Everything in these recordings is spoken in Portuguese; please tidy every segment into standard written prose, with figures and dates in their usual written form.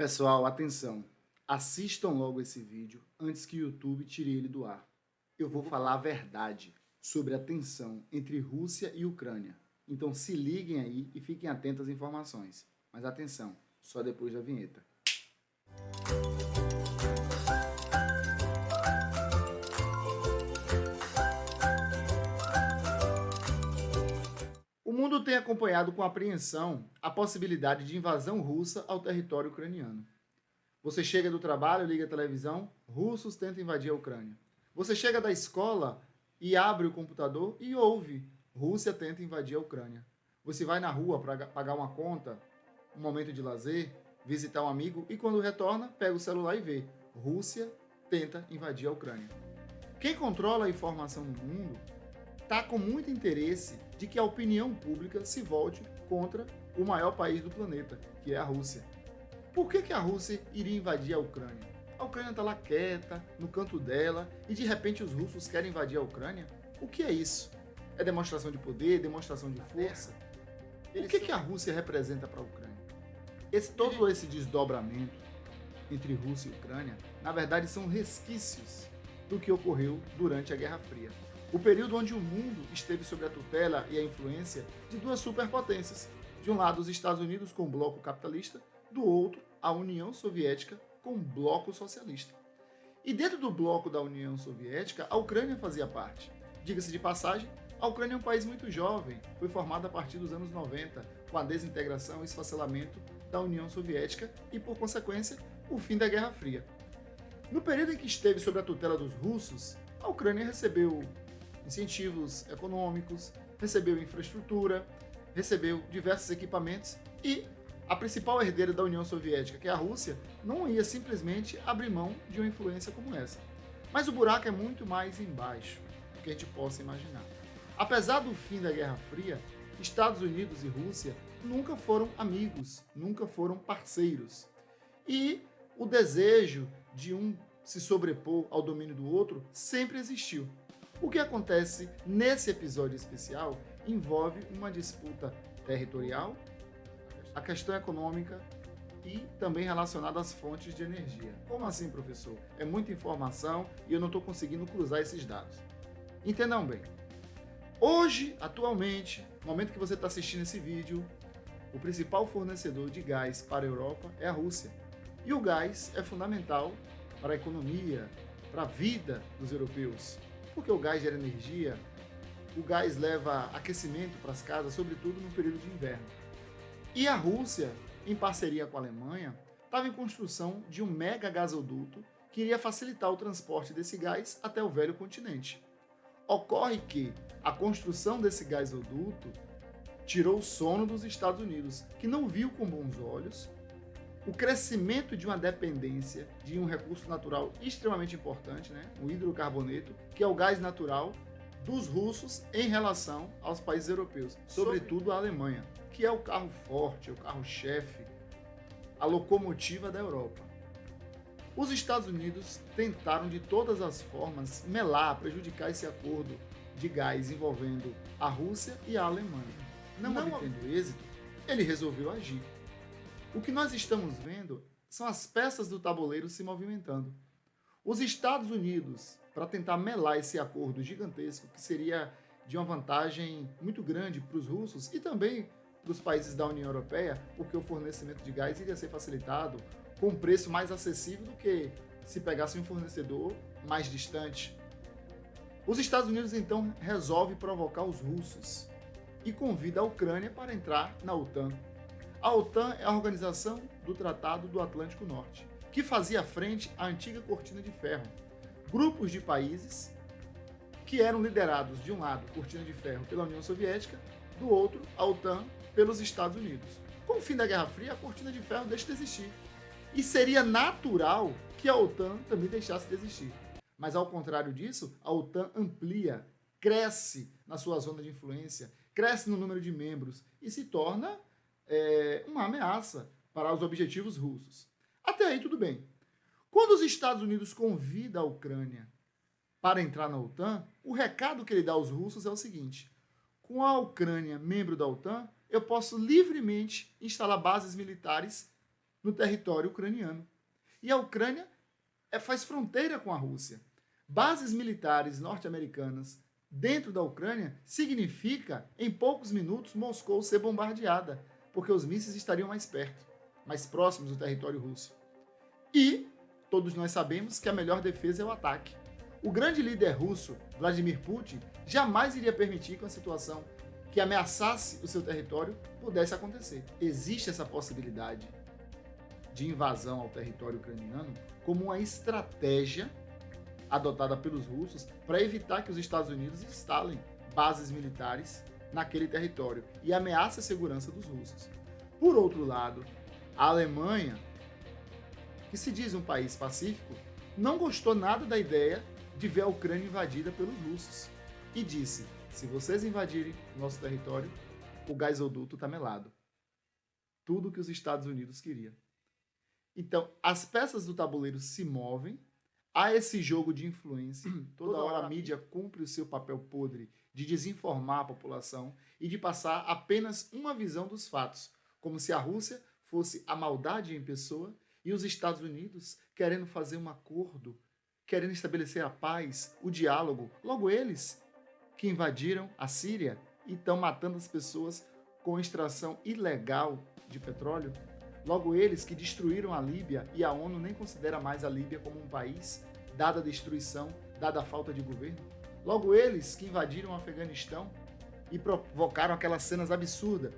Pessoal, atenção. Assistam logo esse vídeo antes que o YouTube tire ele do ar. Eu vou falar a verdade sobre a tensão entre Rússia e Ucrânia. Então se liguem aí e fiquem atentos às informações. Mas atenção, só depois da vinheta. O mundo tem acompanhado com apreensão a possibilidade de invasão russa ao território ucraniano. Você chega do trabalho, liga a televisão, russos tentam invadir a Ucrânia. Você chega da escola e abre o computador e ouve, Rússia tenta invadir a Ucrânia. Você vai na rua para pagar uma conta, um momento de lazer, visitar um amigo e quando retorna, pega o celular e vê, Rússia tenta invadir a Ucrânia. Quem controla a informação no mundo está com muito interesse de que a opinião pública se volte contra o maior país do planeta, que é a Rússia. Por que a Rússia iria invadir a Ucrânia? A Ucrânia está lá quieta, no canto dela, e de repente os russos querem invadir a Ucrânia? O que é isso? É demonstração de poder, demonstração de força? O que a Rússia representa para a Ucrânia? Todo esse desdobramento entre Rússia e Ucrânia, na verdade, são resquícios do que ocorreu durante a Guerra Fria. O período onde o mundo esteve sob a tutela e a influência de duas superpotências. De um lado, os Estados Unidos com o bloco capitalista, do outro, a União Soviética com o bloco socialista. E dentro do bloco da União Soviética, a Ucrânia fazia parte. Diga-se de passagem, a Ucrânia é um país muito jovem, foi formada a partir dos anos 90, com a desintegração e esfacelamento da União Soviética e, por consequência, o fim da Guerra Fria. No período em que esteve sob a tutela dos russos, a Ucrânia recebeu incentivos econômicos, recebeu infraestrutura, recebeu diversos equipamentos e a principal herdeira da União Soviética, que é a Rússia, não ia simplesmente abrir mão de uma influência como essa. Mas o buraco é muito mais embaixo do que a gente possa imaginar. Apesar do fim da Guerra Fria, Estados Unidos e Rússia nunca foram amigos, nunca foram parceiros. E o desejo de um se sobrepor ao domínio do outro sempre existiu. O que acontece nesse episódio especial envolve uma disputa territorial, a questão econômica e também relacionada às fontes de energia. Como assim, professor? É muita informação e eu não estou conseguindo cruzar esses dados. Entendam bem. Hoje, atualmente, no momento que você está assistindo esse vídeo, o principal fornecedor de gás para a Europa é a Rússia. E o gás é fundamental para a economia, para a vida dos europeus. Porque o gás gera energia, o gás leva aquecimento para as casas, sobretudo no período de inverno. E a Rússia, em parceria com a Alemanha, estava em construção de um mega gasoduto que iria facilitar o transporte desse gás até o velho continente. Ocorre que a construção desse gasoduto tirou o sono dos Estados Unidos, que não viu com bons olhos o crescimento de uma dependência de um recurso natural extremamente importante, o hidrocarboneto, que é o gás natural dos russos em relação aos países europeus, sobretudo a Alemanha, que é o carro forte, o carro-chefe, a locomotiva da Europa. Os Estados Unidos tentaram de todas as formas melar, prejudicar esse acordo de gás envolvendo a Rússia e a Alemanha. Não obtendo êxito, ele resolveu agir. O que nós estamos vendo são as peças do tabuleiro se movimentando. Os Estados Unidos, para tentar melar esse acordo gigantesco, que seria de uma vantagem muito grande para os russos e também para os países da União Europeia, porque o fornecimento de gás iria ser facilitado com um preço mais acessível do que se pegasse um fornecedor mais distante. Os Estados Unidos, então, resolve provocar os russos e convida a Ucrânia para entrar na OTAN. A OTAN é a organização do Tratado do Atlântico Norte, que fazia frente à antiga Cortina de Ferro. Grupos de países que eram liderados, de um lado, Cortina de Ferro pela União Soviética, do outro, a OTAN pelos Estados Unidos. Com o fim da Guerra Fria, a Cortina de Ferro deixa de existir. E seria natural que a OTAN também deixasse de existir. Mas, ao contrário disso, a OTAN amplia, cresce na sua zona de influência, cresce no número de membros e se torna uma ameaça para os objetivos russos. Até aí tudo bem. Quando os Estados Unidos convidam a Ucrânia para entrar na OTAN, o recado que ele dá aos russos é o seguinte: com a Ucrânia membro da OTAN, eu posso livremente instalar bases militares no território ucraniano. E a Ucrânia faz fronteira com a Rússia. Bases militares norte-americanas dentro da Ucrânia significa, em poucos minutos, Moscou ser bombardeada, porque os mísseis estariam mais perto, mais próximos do território russo. E todos nós sabemos que a melhor defesa é o ataque. O grande líder russo, Vladimir Putin, jamais iria permitir que uma situação que ameaçasse o seu território pudesse acontecer. Existe essa possibilidade de invasão ao território ucraniano como uma estratégia adotada pelos russos para evitar que os Estados Unidos instalem bases militares naquele território e ameace a segurança dos russos. Por outro lado, a Alemanha, que se diz um país pacífico, não gostou nada da ideia de ver a Ucrânia invadida pelos russos e disse: se vocês invadirem nosso território, o gasoduto está melado. Tudo o que os Estados Unidos queriam. Então, as peças do tabuleiro se movem, há esse jogo de influência, toda hora a mídia cumpre o seu papel podre de desinformar a população e de passar apenas uma visão dos fatos, como se a Rússia fosse a maldade em pessoa e os Estados Unidos querendo fazer um acordo, querendo estabelecer a paz, o diálogo. Logo eles que invadiram a Síria e estão matando as pessoas com extração ilegal de petróleo. Logo eles que destruíram a Líbia e a ONU nem considera mais a Líbia como um país, dada a destruição, dada a falta de governo. Logo eles que invadiram o Afeganistão e provocaram aquelas cenas absurdas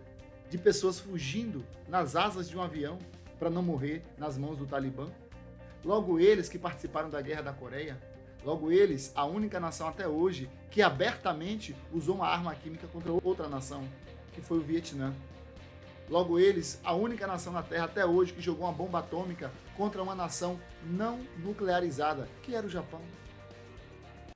de pessoas fugindo nas asas de um avião para não morrer nas mãos do Talibã. Logo eles que participaram da Guerra da Coreia. Logo eles, a única nação até hoje que abertamente usou uma arma química contra outra nação, que foi o Vietnã. Logo eles, a única nação na Terra até hoje que jogou uma bomba atômica contra uma nação não nuclearizada, que era o Japão.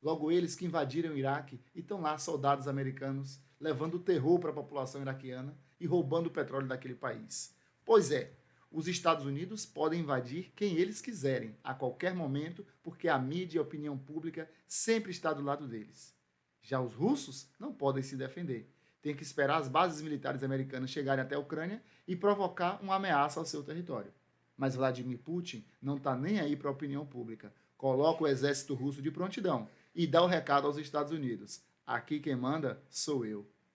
Logo eles que invadiram o Iraque e estão lá soldados americanos levando terror para a população iraquiana e roubando o petróleo daquele país. Pois é, os Estados Unidos podem invadir quem eles quiserem, a qualquer momento, porque a mídia e a opinião pública sempre está do lado deles. Já os russos não podem se defender. Tem que esperar as bases militares americanas chegarem até a Ucrânia e provocar uma ameaça ao seu território. Mas Vladimir Putin não está nem aí para a opinião pública. Coloca o exército russo de prontidão e dá o recado aos Estados Unidos: aqui quem manda sou eu.